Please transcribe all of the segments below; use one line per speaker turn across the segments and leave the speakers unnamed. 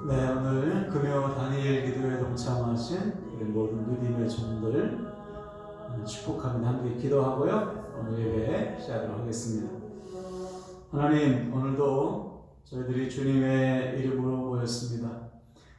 네, 오늘 금요 다니엘 기도에 동참하신 우리 모든 믿음의 종들 축복합니다. 함께 기도하고요. 오늘 예배 시작하도록 하겠습니다. 하나님, 오늘도 저희들이 주님의 이름으로 모였습니다.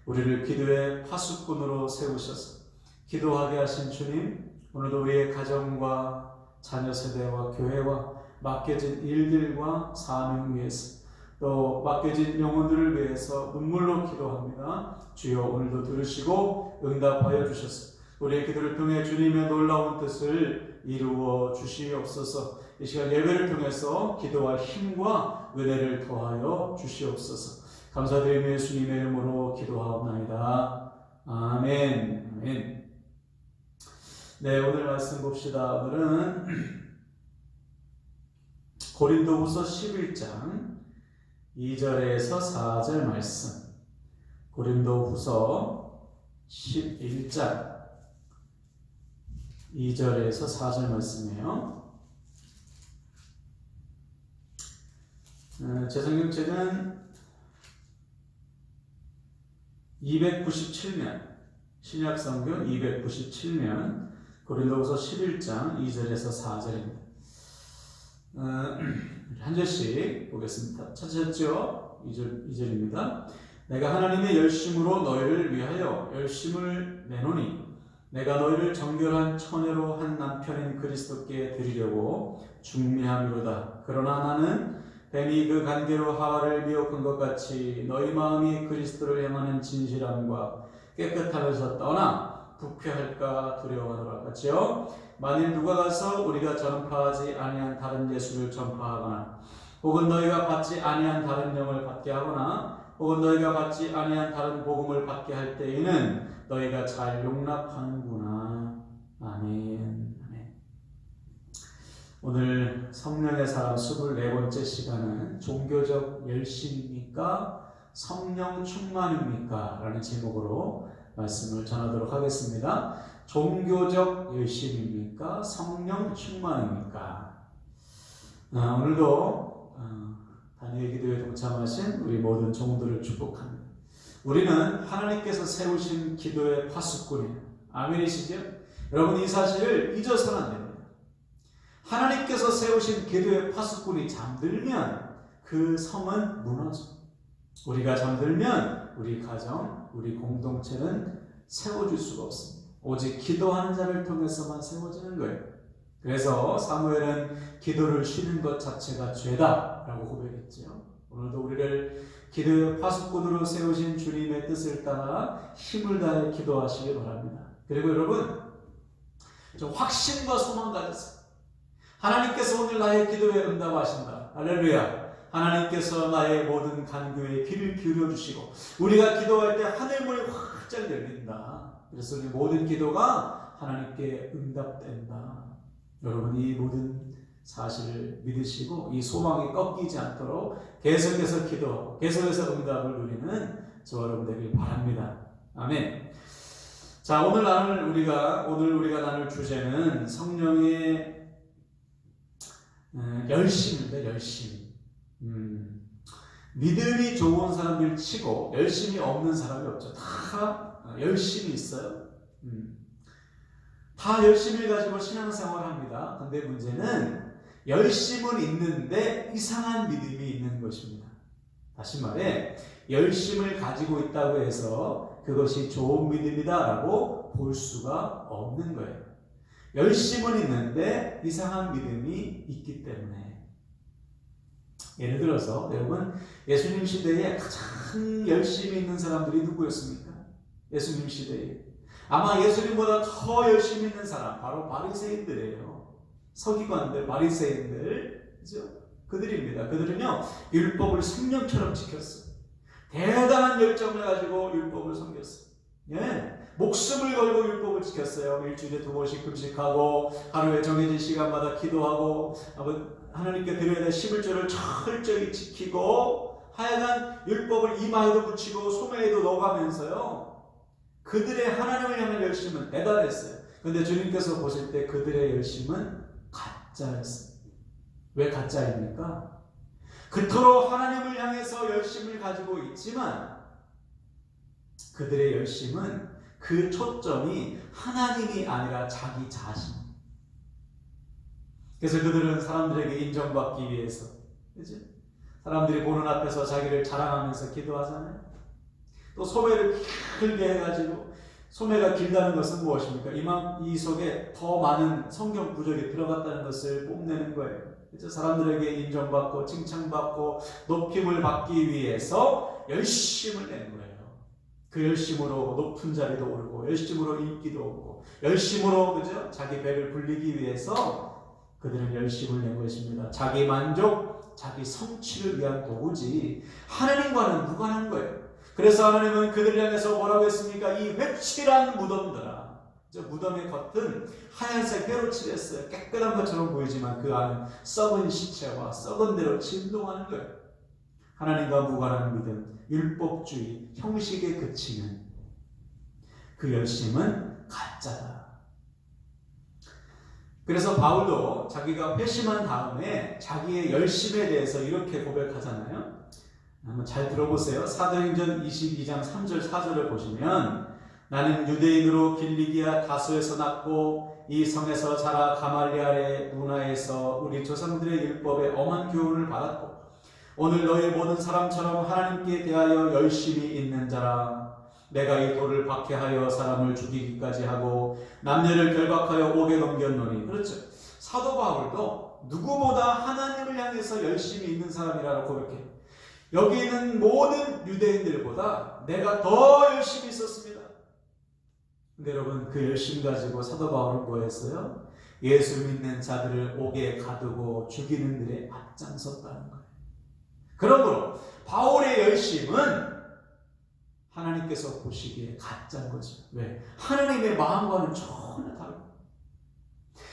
우리를 기도의 파수꾼으로 세우셔서 기도하게 하신 주님, 오늘도 우리의 가정과 자녀 세대와 교회와 맡겨진 일들과 사명 위해서 또 맡겨진 영혼들을 위해서 눈물로 기도합니다. 주여, 오늘도 들으시고 응답하여 주셔서 우리의 기도를 통해 주님의 놀라운 뜻을 이루어 주시옵소서. 이 시간 예배를 통해서 기도와 힘과 은혜를 더하여 주시옵소서. 감사드리며 예수님의 이름으로 기도하옵나이다. 아멘. 아멘. 네, 오늘 말씀 봅시다. 오늘은 고린도후서 11장 2절에서 4절 말씀. 고린도후서 11장 2절에서 4절 말씀이에요. 제 성경책은 297면, 신약성경 297면 고린도후서 11장 2절에서 4절입니다. 한 절씩 보겠습니다. 찾으셨죠? 2절입니다. 내가 하나님의 열심으로 너희를 위하여 열심을 내노니 내가 너희를 정결한 처녀로 한 남편인 그리스도께 드리려고 중미함이로다. 그러나 나는 뱀이 그 관계로 하와를 미혹한 것 같이 너희 마음이 그리스도를 향하는 진실함과 깨끗함에서 떠나 부패할까 두려워하노라. 같이요. 만일 누가 가서 우리가 전파하지 아니한 다른 예수를 전파하거나 혹은 너희가 받지 아니한 다른 영을 받게 하거나 혹은 너희가 받지 아니한 다른 복음을 받게 할 때에는 너희가 잘 용납하는구나. 아멘. 아멘. 오늘 성령의 사람 24번째 시간은 종교적 열심입니까? 성령 충만입니까? 라는 제목으로 말씀을 전하도록 하겠습니다. 종교적 열심입니까? 성령 충만입니까? 오늘도 다니엘 기도에 동참하신 우리 모든 종들을 축복합니다. 우리는 하나님께서 세우신 기도의 파수꾼이에요. 아멘이시죠? 여러분, 이 사실을 잊어서는 안 됩니다. 하나님께서 세우신 기도의 파수꾼이 잠들면 그 성은 무너져. 우리가 잠들면 우리 가정, 우리 공동체는 세워줄 수가 없습니다. 오직 기도하는 자를 통해서만 세워지는 거예요. 그래서 사무엘은 기도를 쉬는 것 자체가 죄다라고 고백했죠. 오늘도 우리를 기도의 파수꾼으로 세우신 주님의 뜻을 따라 힘을 다해 기도하시기 바랍니다. 그리고 여러분, 좀 확신과 소망 가지세요. 하나님께서 오늘 나의 기도에 응답하신다. 할렐루야. 하나님께서 나의 모든 간구에 귀를 기울여 주시고 우리가 기도할 때 하늘문이 활짝 열린다. 그래서 우리 모든 기도가 하나님께 응답된다. 여러분, 이 모든 사실을 믿으시고 이 소망이 꺾이지 않도록 계속해서 기도하고 계속해서 응답을 누리는 저와 여러분 되길 바랍니다. 아멘. 자, 오늘 우리가 나눌 주제는 성령의 열심인데, 열심. 믿음이 좋은 사람들 치고 열심이 없는 사람이 없죠. 다 열심이 있어요. 다 열심을 가지고 신앙생활을 합니다. 근데 문제는 열심은 있는데 이상한 믿음이 있는 것입니다. 다시 말해, 열심을 가지고 있다고 해서 그것이 좋은 믿음이다라고 볼 수가 없는 거예요. 열심은 있는데 이상한 믿음이 있기 때문에. 예를 들어서 여러분, 예수님 시대에 가장 열심히 있는 사람들이 누구였습니까? 예수님 시대에 아마 예수님보다 더 열심히 있는 사람 바로 바리새인들이에요. 서기관들, 바리새인들, 그죠? 그들입니다. 그들은요, 율법을 생명처럼 지켰어요. 대단한 열정을 가지고 율법을 섬겼어요. 예, 목숨을 걸고 율법을 지켰어요. 일주일에 2번씩 금식하고 하루에 정해진 시간마다 기도하고 하나님께 드려야 될 11조를 철저히 지키고 하여간 율법을 이마에도 붙이고 소매에도 넣어가면서요, 그들의 하나님을 향한 열심은 대단했어요. 그런데 주님께서 보실 때 그들의 열심은 가짜였어요. 왜 가짜입니까? 그토록 하나님을 향해서 열심을 가지고 있지만 그들의 열심은 그 초점이 하나님이 아니라 자기 자신. 그래서 그들은 사람들에게 인정받기 위해서, 그죠? 사람들이 보는 앞에서 자기를 자랑하면서 기도하잖아요. 또 소매를 길게 해가지고, 소매가 길다는 것은 무엇입니까? 이 속에 더 많은 성경 구절이 들어갔다는 것을 뽐내는 거예요. 그래서 사람들에게 인정받고 칭찬받고 높임을 받기 위해서 열심을 낸 거예요. 그 열심으로 높은 자리도 오르고, 열심으로 인기도 얻고, 열심으로, 그죠? 자기 배를 불리기 위해서 그들은 열심을 낸 것입니다. 자기 만족, 자기 성취를 위한 도구지 하나님과는 무관한 거예요. 그래서 하나님은 그들을 향해서 뭐라고 했습니까? 이 회칠한 무덤들아. 저 무덤의 겉은 하얀색 뼈로 칠했어요. 깨끗한 것처럼 보이지만 그 안은 썩은 시체와 썩은 대로 진동하는 거예요. 하나님과 무관한 믿음, 율법주의, 형식에 그치는 그 열심은 가짜다. 그래서 바울도 자기가 회심한 다음에 자기의 열심에 대해서 이렇게 고백하잖아요. 한번 잘 들어보세요. 사도행전 22장 3절 4절을 보시면 나는 유대인으로 길리기아 다소에서 났고 이 성에서 자라 가말리알의 문화에서 우리 조상들의 율법에 엄한 교훈을 받았고 오늘 너희 모든 사람처럼 하나님께 대하여 열심히 있는 자라. 내가 이 돌을 박해하여 사람을 죽이기까지 하고 남녀를 결박하여 옥에 넘겼노니. 그렇죠. 사도 바울도 누구보다 하나님을 향해서 열심히 있는 사람이라고 고백해요. 여기 있는 모든 유대인들보다 내가 더 열심히 있었습니다. 근데 여러분 그 열심 가지고 사도 바울은 뭐 했어요? 예수 믿는 자들을 옥에 가두고 죽이는 일에 앞장섰다는 거예요. 그러므로 바울의 열심은 하나님께서 보시기에 가짜인 거죠. 왜? 하나님의 마음과는 전혀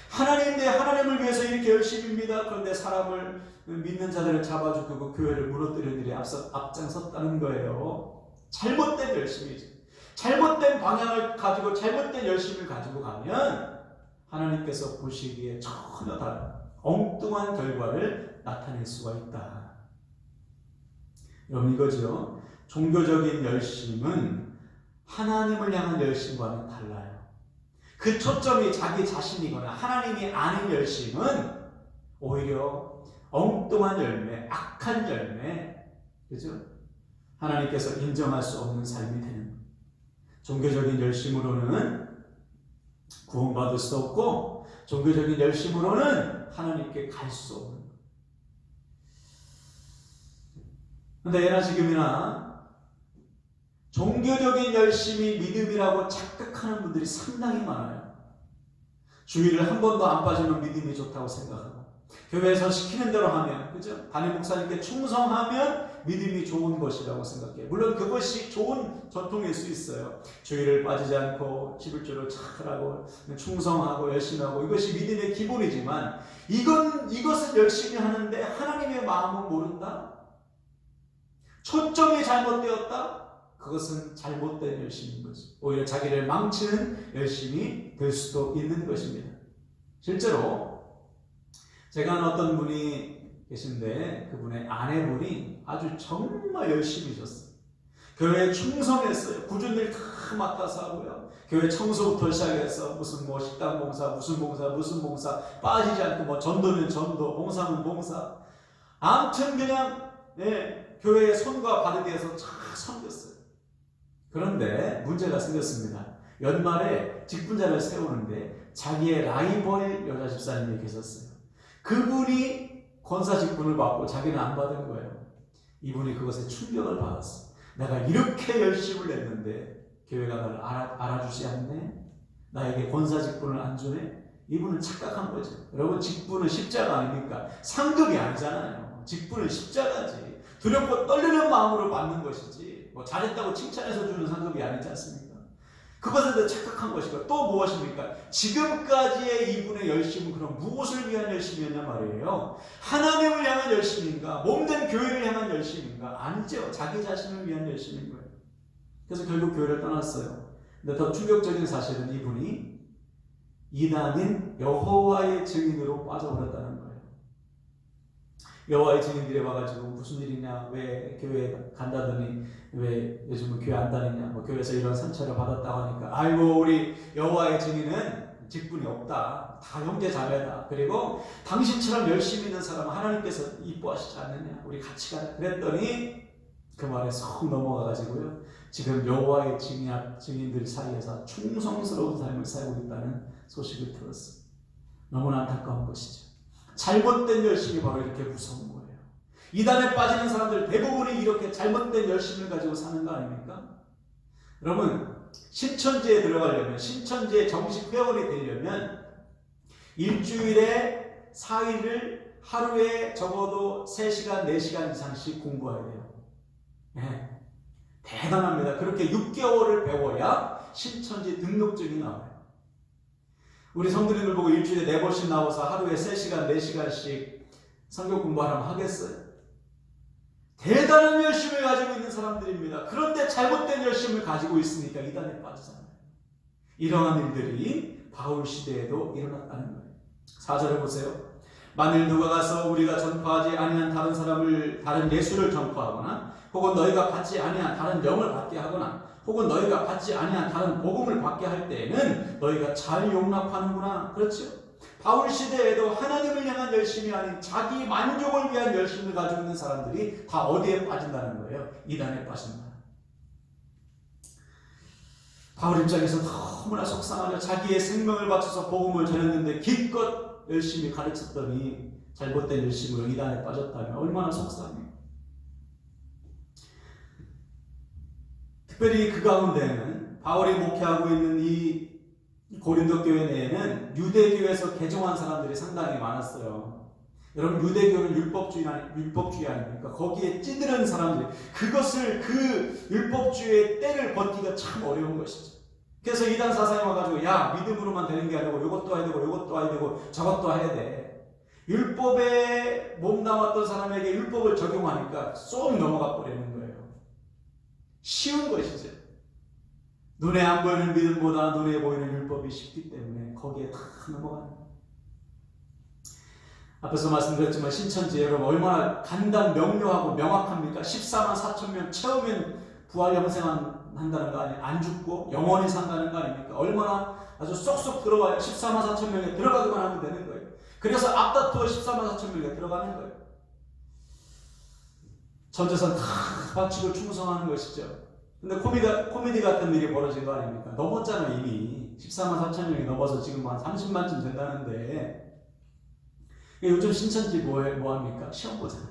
다릅니다. 하나님을 위해서 이렇게 열심입니다. 그런데 사람을 믿는 자들을 잡아 죽이고 교회를 무너뜨리는 일에 앞장섰다는 거예요. 잘못된 열심이죠. 잘못된 방향을 가지고 잘못된 열심을 가지고 가면 하나님께서 보시기에 전혀 다른 엉뚱한 결과를 나타낼 수가 있다. 여러분 이거죠. 종교적인 열심은 하나님을 향한 열심과는 달라요. 그 초점이 자기 자신이거나 하나님이 아닌 열심은 오히려 엉뚱한 열매, 악한 열매, 그죠? 하나님께서 인정할 수 없는 삶이 되는 거예요. 종교적인 열심으로는 구원받을 수 없고 종교적인 열심으로는 하나님께 갈 수 없는 거예요. 그런데 예나 지금이나 종교적인 열심이 믿음이라고 착각하는 분들이 상당히 많아요. 주일을 한 번도 안 빠지면 믿음이 좋다고 생각하고 교회에서 시키는 대로 하면, 그죠? 담임 목사님께 충성하면 믿음이 좋은 것이라고 생각해요. 물론 그것이 좋은 전통일 수 있어요. 주일을 빠지지 않고 11조를 잘하고 충성하고 열심히 하고 이것이 믿음의 기본이지만 이것을 열심히 하는데 하나님의 마음은 모른다? 초점이 잘못되었다? 그것은 잘못된 열심인 거죠. 오히려 자기를 망치는 열심이 될 수도 있는 것입니다. 실제로 제가 아는 어떤 분이 계신데 그분의 아내분이 아주 정말 열심히셨어요. 교회에 충성했어요. 꾸준히 일 다 맡아서 하고요. 교회 청소부터 시작해서 무슨 뭐 식당 봉사, 무슨 봉사 빠지지 않고 뭐 전도면 전도, 봉사면 봉사. 아무튼 그냥 교회의 손과 바르게해서 잘 섬겼어요. 그런데 문제가 생겼습니다. 연말에 직분자를 세우는데 자기의 라이벌 여자 집사님이 계셨어요. 그분이 권사 직분을 받고 자기는 안 받은 거예요. 이분이 그것에 충격을 받았어. 내가 이렇게 열심을 냈는데 교회가 나를 알아주지 않네? 나에게 권사 직분을 안 주네? 이분은 착각한 거죠. 여러분 직분은 십자가 아닙니까? 상급이 아니잖아요. 직분은 십자가지. 두렵고 떨리는 마음으로 받는 것이지 뭐 잘했다고 칭찬해서 주는 상급이 아니지 않습니까? 그것에 대해 착각한 것이고 또 무엇입니까? 지금까지의 이분의 열심은 그럼 무엇을 위한 열심이었냐 말이에요. 하나님을 향한 열심인가? 몸된 교회를 향한 열심인가? 아니죠. 자기 자신을 위한 열심인 거예요. 그래서 결국 교회를 떠났어요. 근데 더 충격적인 사실은 이분이 이단인 여호와의 증인으로 빠져버렸다는 거예요. 여호와의 증인들이 와가지고 무슨 일이냐, 왜 교회 간다더니 왜 요즘은 교회 안 다니냐, 뭐 교회에서 이런 상처를 받았다고 하니까, 아이고 우리 여호와의 증인은 직분이 없다, 다 형제 자매다, 그리고 당신처럼 열심히 있는 사람은 하나님께서 이뻐하시지 않느냐, 우리 같이 가자 그랬더니 그 말에 쏙 넘어가가지고요, 지금 여호와의 증인들 사이에서 충성스러운 삶을 살고 있다는 소식을 들었어요. 너무나 안타까운 것이죠. 잘못된 열심이 바로 이렇게 무서운 거예요. 이단에 빠지는 사람들 대부분이 이렇게 잘못된 열심을 가지고 사는 거 아닙니까? 여러분, 신천지에 들어가려면, 신천지에 정식 회원이 되려면 일주일에 4일을 하루에 적어도 3시간, 4시간 이상씩 공부해야 돼요. 네. 대단합니다. 그렇게 6개월을 배워야 신천지 등록증이 나와요. 우리 성도님들 보고 일주일에 4번씩 나와서 하루에 3시간, 4시간씩 성경 공부하라면 하겠어요? 대단한 열심을 가지고 있는 사람들입니다. 그런데 잘못된 열심을 가지고 있으니까 이단에 빠지잖아요. 이러한 일들이 바울 시대에도 일어났다는 거예요. 4절을 보세요. 만일 누가 가서 우리가 전파하지 아니한 다른 사람을, 다른 예수를 전파하거나, 혹은 너희가 받지 아니한 다른 영을 받게 하거나, 혹은 너희가 받지 아니한 다른 복음을 받게 할 때에는 너희가 잘 용납하는구나. 그렇죠? 바울 시대에도 하나님을 향한 열심이 아닌 자기 만족을 위한 열심을 가지고 있는 사람들이 다 어디에 빠진다는 거예요? 이단에 빠진다. 바울 입장에서 너무나 속상하죠. 자기의 생명을 바쳐서 복음을 전했는데 기껏 열심히 가르쳤더니 잘못된 열심으로 이단에 빠졌다면 얼마나 속상해요. 특별히 그 가운데는 바울이 목회하고 있는 이 고린도 교회 내에는 유대교에서 개종한 사람들이 상당히 많았어요. 여러분, 유대교는 율법주의 아닙니까? 거기에 찌드는 사람들, 그것을, 그 율법주의의 때를 벗기가 참 어려운 것이죠. 그래서 이단 사상이 와가지고, 야, 믿음으로만 되는 게 아니고 이것도 해야 되고 이것도 해야 되고 저것도 해야 돼. 율법에 몸담았던 사람에게 율법을 적용하니까 쏙 넘어가 버리는 거예요. 쉬운 것이죠. 눈에 안 보이는 믿음보다 눈에 보이는 율법이 쉽기 때문에 거기에 다 넘어가는 거예요. 앞에서 말씀드렸지만 신천지 여러분 얼마나 간단 명료하고 명확합니까? 14만 4천 명 채우면 부활 영생한다는 거 아니에요? 안 죽고 영원히 산다는 거 아닙니까? 얼마나 아주 쏙쏙 들어와요. 14만 4천 명에 들어가기만 하면 되는 거예요. 그래서 앞다투어 14만 4천 명에 들어가는 거예요. 전재산 다 바치고 충성하는 것이죠. 근데 코미디 같은 일이 벌어진 거 아닙니까? 넘었잖아요. 이미 14만 4천 명이 넘어서 지금 한 30만쯤 된다는데, 요즘 신천지 뭐 합니까? 시험 보잖아요.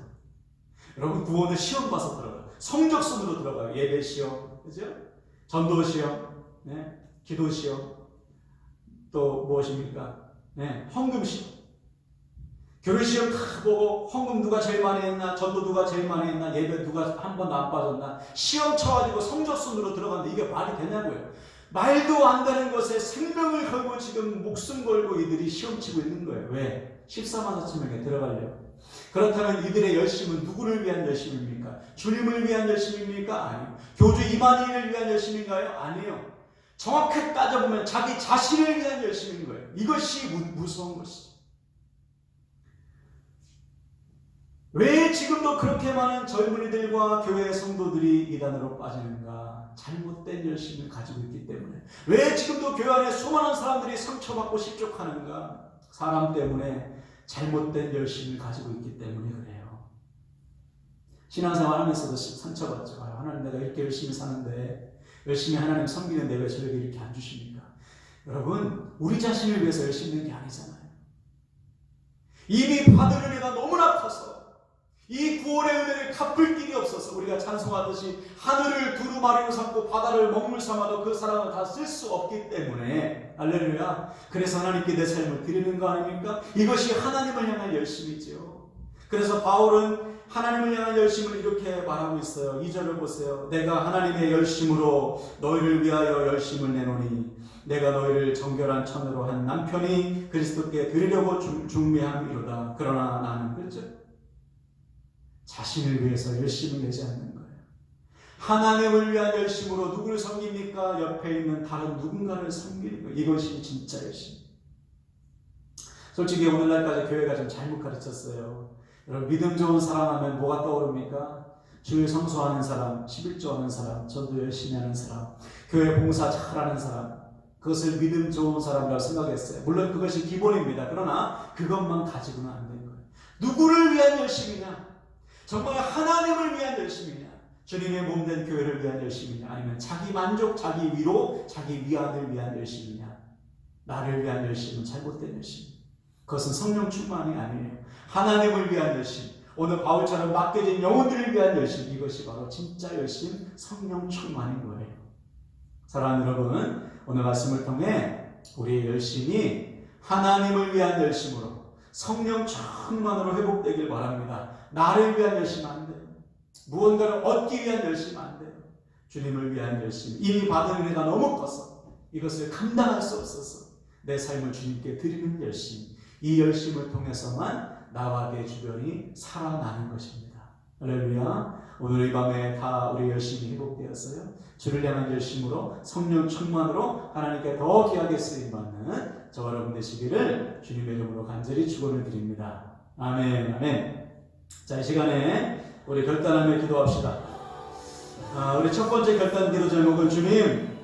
여러분, 구원을 시험 봐서 들어가요. 성적 순으로 들어가요. 예배 시험, 그죠? 전도 시험, 네? 기도 시험, 또 무엇입니까? 네, 헌금 시험. 교회 시험 다 보고 헌금 누가 제일 많이 했나, 전도 누가 제일 많이 했나, 예배 누가 한 번도 안 빠졌나, 시험 쳐가지고 성적순으로 들어가는데 이게 말이 되냐고요. 말도 안 되는 것에 생명을 걸고 지금 목숨 걸고 이들이 시험 치고 있는 거예요. 왜? 14만 4천 명에 들어가려고. 그렇다면 이들의 열심은 누구를 위한 열심입니까? 주님을 위한 열심입니까? 아니요. 교주 이만희를 위한 열심인가요? 아니요. 정확히 따져보면 자기 자신을 위한 열심인 거예요. 이것이 무서운 것이죠. 왜 지금도 그렇게 많은 젊은이들과 교회 성도들이 이단으로 빠지는가? 잘못된 열심을 가지고 있기 때문에. 왜 지금도 교회 안에 수많은 사람들이 상처받고 실족하는가? 사람 때문에 잘못된 열심을 가지고 있기 때문에 그래요. 신앙생활 하면서도 상처받죠. 하나님, 내가 이렇게 열심히 사는데, 열심히 하나님 섬기는데 왜 저에게 이렇게 안 주십니까? 여러분, 우리 자신을 위해서 열심히 있는 게 아니잖아요. 이미 받은 은혜가 너무나 커서 이 구원의 은혜를 갚을 길이 없어서 우리가 찬송하듯이 하늘을 두루마리로 삼고 바다를 먹물 삼아도 그 사랑을 다 쓸 수 없기 때문에, 할렐루야, 그래서 하나님께 내 삶을 드리는 거 아닙니까? 이것이 하나님을 향한 열심이죠. 그래서 바울은 하나님을 향한 열심을 이렇게 말하고 있어요. 2절을 보세요. 내가 하나님의 열심으로 너희를 위하여 열심을 내노니 내가 너희를 정결한 처녀로 한 남편이 그리스도께 드리려고 중매함이로다. 그러나 나는, 그렇죠? 자신을 위해서 열심을 내지 않는 거예요. 하나님을 위한 열심으로 누구를 섬깁니까? 옆에 있는 다른 누군가를 섬기는 거예요. 이것이 진짜 열심. 솔직히 오늘날까지 교회가 좀 잘못 가르쳤어요. 여러분, 믿음 좋은 사람 하면 뭐가 떠오릅니까? 주일 성수하는 사람, 11조 하는 사람, 전도 열심히 하는 사람, 교회 봉사 잘하는 사람, 그것을 믿음 좋은 사람이라고 생각했어요. 물론 그것이 기본입니다. 그러나 그것만 가지고는 안 되는 거예요. 누구를 위한 열심이냐? 정말 하나님을 위한 열심이냐? 주님의 몸된 교회를 위한 열심이냐? 아니면 자기 만족, 자기 위로, 자기 위안을 위한 열심이냐? 나를 위한 열심은 잘못된 열심. 그것은 성령 충만이 아니에요. 하나님을 위한 열심, 오늘 바울처럼 맡겨진 영혼들을 위한 열심, 이것이 바로 진짜 열심, 성령 충만인 거예요. 사랑하는 여러분, 오늘 말씀을 통해 우리의 열심이 하나님을 위한 열심으로 성령 충만으로 회복되길 바랍니다. 나를 위한 열심 안 돼요. 무언가를 얻기 위한 열심 안 돼요. 주님을 위한 열심, 이미 받은 은혜가 너무 커서 이것을 감당할 수 없어서 내 삶을 주님께 드리는 열심, 이 열심을 통해서만 나와 내 주변이 살아나는 것입니다. 할렐루야. 오늘 이 밤에 다 우리 열심히 회복되었어요. 주를 향한 열심으로 성령 충만으로 하나님께 더 귀하게 쓰임받는 저와 여러분 되시기를 주님의 이름으로 간절히 축원을 드립니다. 아멘. 아멘. 자, 이 시간에 우리 결단하며 기도합시다. 우리 첫 번째 결단 기도 제목은 주님,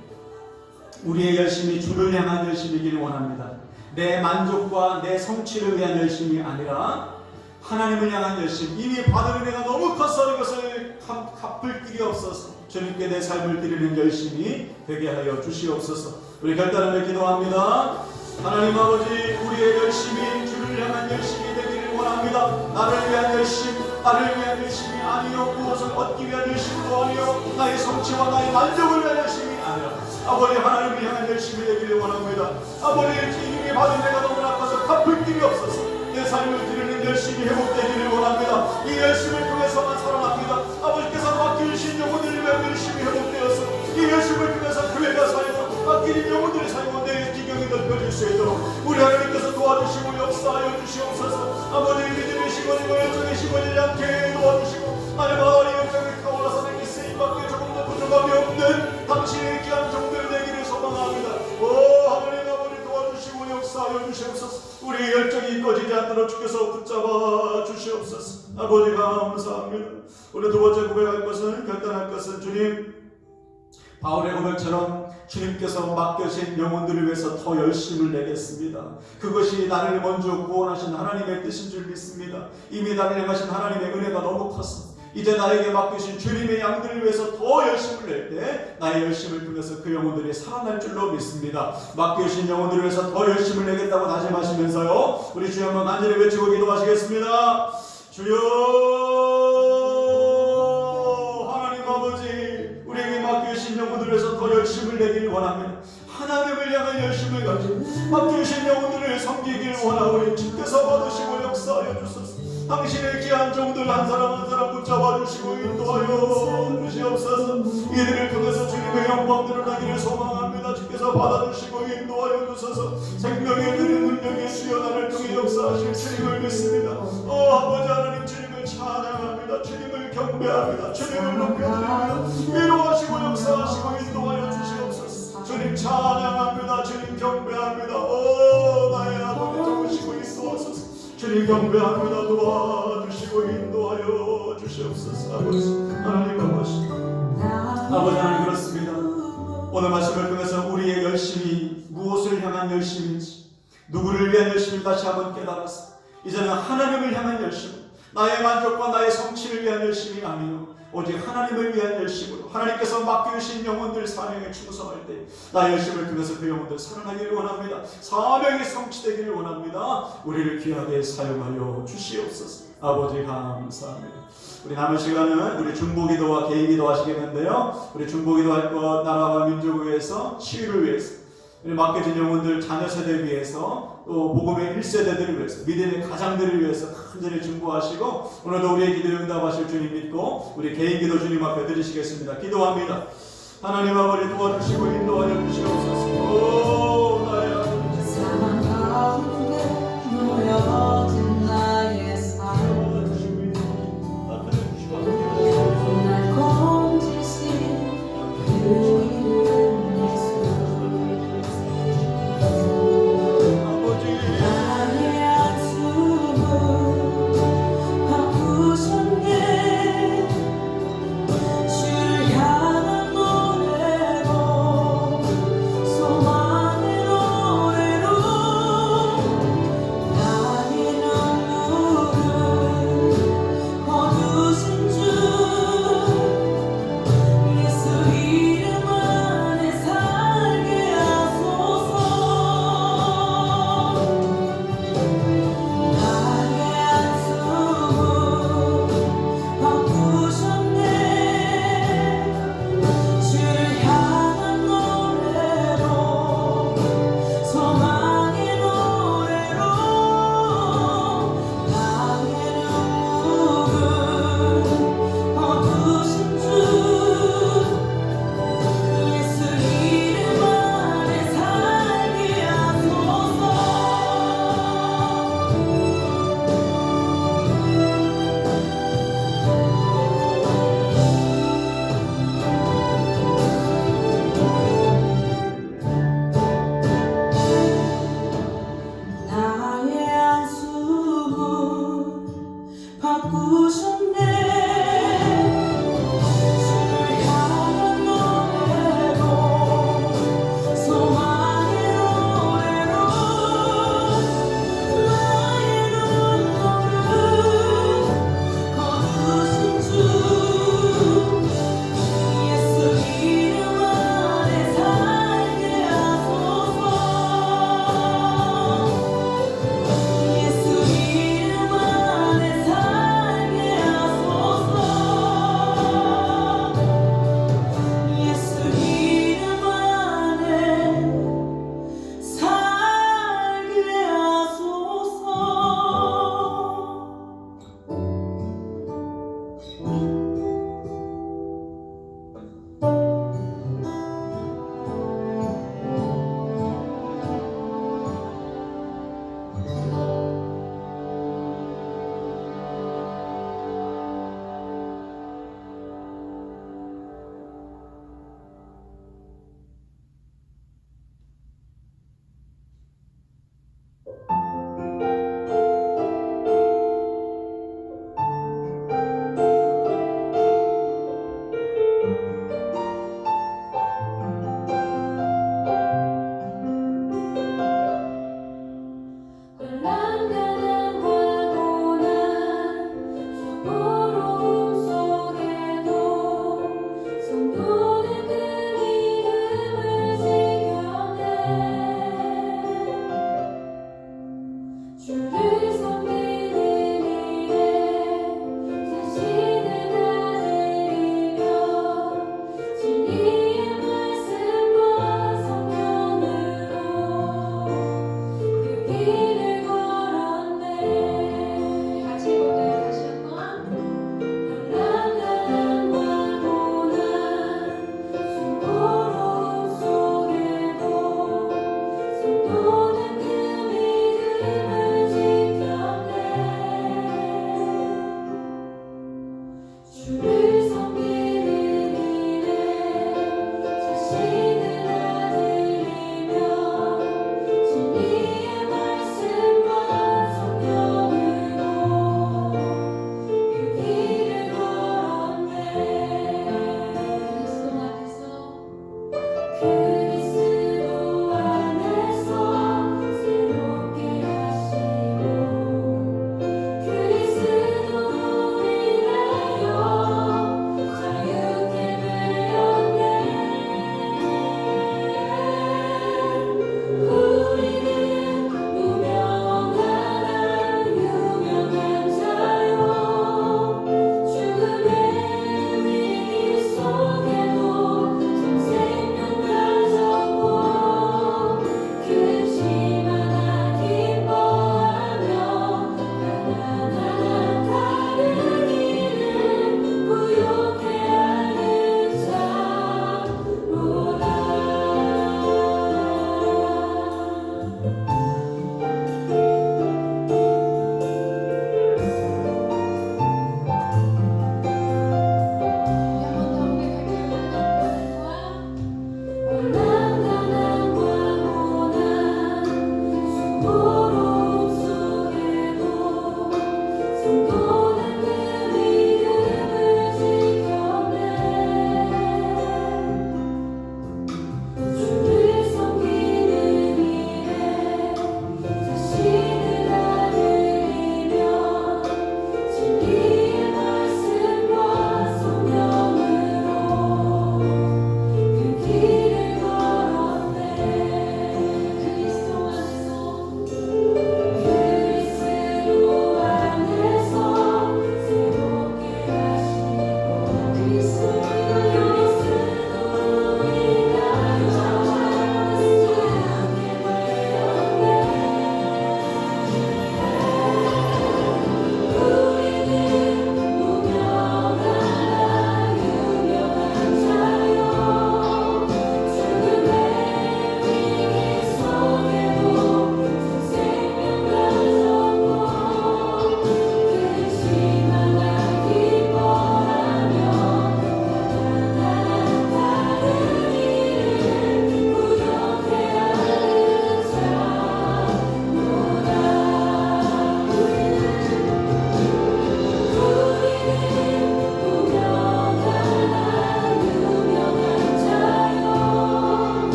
우리의 열심이 주를 향한 열심이길 원합니다. 내 만족과 내 성취를 위한 열심이 아니라 하나님을 향한 열심, 이미 받은 은혜가 너무 커서 이것을 갚을 길이 없어서 주님께 내 삶을 드리는 열심이 되게 하여 주시옵소서. 우리 결단하며 기도합니다. 하나님 아버지, 우리의 열심이 주를 향한 열심이 되기를 원합니다. 나를 위한 열심, 나를 위한 열심이 아니요, 무엇을 얻기 위한 열심도 아니요, 나의 성취와 나의 만족을 위한 열심이 아니라 아버지, 하나님을 향한 열심이 되기를 원합니다. 아버지, 이미 받은 내가 너무나 커서 갚을 길이 없어서 내 삶을 드리는 열심이 회복되기를 원합니다. 이 열심을 통해서만 살아납니다. 아버지께서 맡겨주신 영혼들을 위한 열심이 회복되어서 이 열심을 통해서 교회가 살고 맡기는 영혼들이 살고 내 지경이 넓혀질 수 있도록 우리 하나님께서 도와주시고 역사하여 주시옵소서. 아버지, 믿음의 시간이고 열정의 시간이 않게 도와주시고 하나님의 영광을 타올라서 내게 쓰임받게 조금도 부족함이 없는 당신의 귀한 종들 되기를 소망합니다. 오 하나님 아버지, 도와주시고 역사하여 주시옵소서. 우리의 열정이 꺼지지 않도록 주께서 붙잡아 주시옵소서. 아버지 감사합니다. 우리 두 번째 고백할 것은, 결단할 것은 주님, 바울의 고백처럼 주님께서 맡겨진 영혼들을 위해서 더 열심을 내겠습니다. 그것이 나를 먼저 구원하신 하나님의 뜻인 줄 믿습니다. 이미 나를 향하신 하나님의 은혜가 너무 컸습니다. 이제 나에게 맡기신 주님의 양들을 위해서 더 열심을 낼 때 나의 열심을 통해서 그 영혼들이 살아날 줄로 믿습니다. 맡기신 영혼들을 위해서 더 열심을 내겠다고 다짐하시면서요, 우리 주여 한번 간절히 외치고 기도하시겠습니다. 주여, 하나님 아버지, 우리에게 맡기신 영혼들을 위해서 더 열심을 내길 원합니다. 하나님을 향한 열심을 가지고 맡기신 영혼들을 섬기길 원하오니 주께서 받으시고 역사하여 주소서. 당신의 귀한 종들 한 사람 한 사람 붙잡아 주시고 인도하여 주시옵소서. 이들을 통해서 주님의 영광 드러나기를 소망합니다. 주께서 받아주시고 인도하여 주소서. 생명의 드는 능력의 주여, 나를 통해 역사하실 주님을 믿습니다. 아버지 하나님, 주님을 찬양합니다. 주님을 경배합니다. 주님을 높여드립니다. 위로하시고 역사하시고 인도하여 주시옵소서. 주님 찬양합니다. 주님 경배합니다. 나의 아버지 도우시고 인도하소서. 주님 경배합니다. 도와주시고 인도하여 주시옵소서. 아버지 하나님, 아버지 하나님, 그렇습니다. 오늘 말씀을 통해서 우리의 열심이 무엇을 향한 열심인지, 누구를 위한 열심을 다시 한번 깨달아서 이제는 하나님을 향한 열심, 나의 만족과 나의 성취를 위한 열심이 아니요, 오직 하나님을 위한 열심으로 하나님께서 맡겨주신 영혼들 사명에 충성할 때 나의 열심을 통해서 그 영혼들 살아나기를 원합니다. 사명이 성취되기를 원합니다. 우리를 귀하게 사용하여 주시옵소서. 아버지 감사합니다. 우리 남은 시간은 우리 중보기도와 개인기도 하시겠는데요, 우리 중보기도할 것, 나라와 민족을 위해서, 치유를 위해서, 우리 맡겨진 영혼들 자녀 세대를 위해서, 또 복음의 1세대들을 위해서, 믿음의 가장들을 위해서 간절히 중보하시고, 오늘도 우리의 기도 응답하실 주님 믿고 우리 개인 기도 주님 앞에 드리시겠습니다. 기도합니다. 하나님 아버지, 도와주시고 인도하여 주시옵소서. 오 나의 아버지,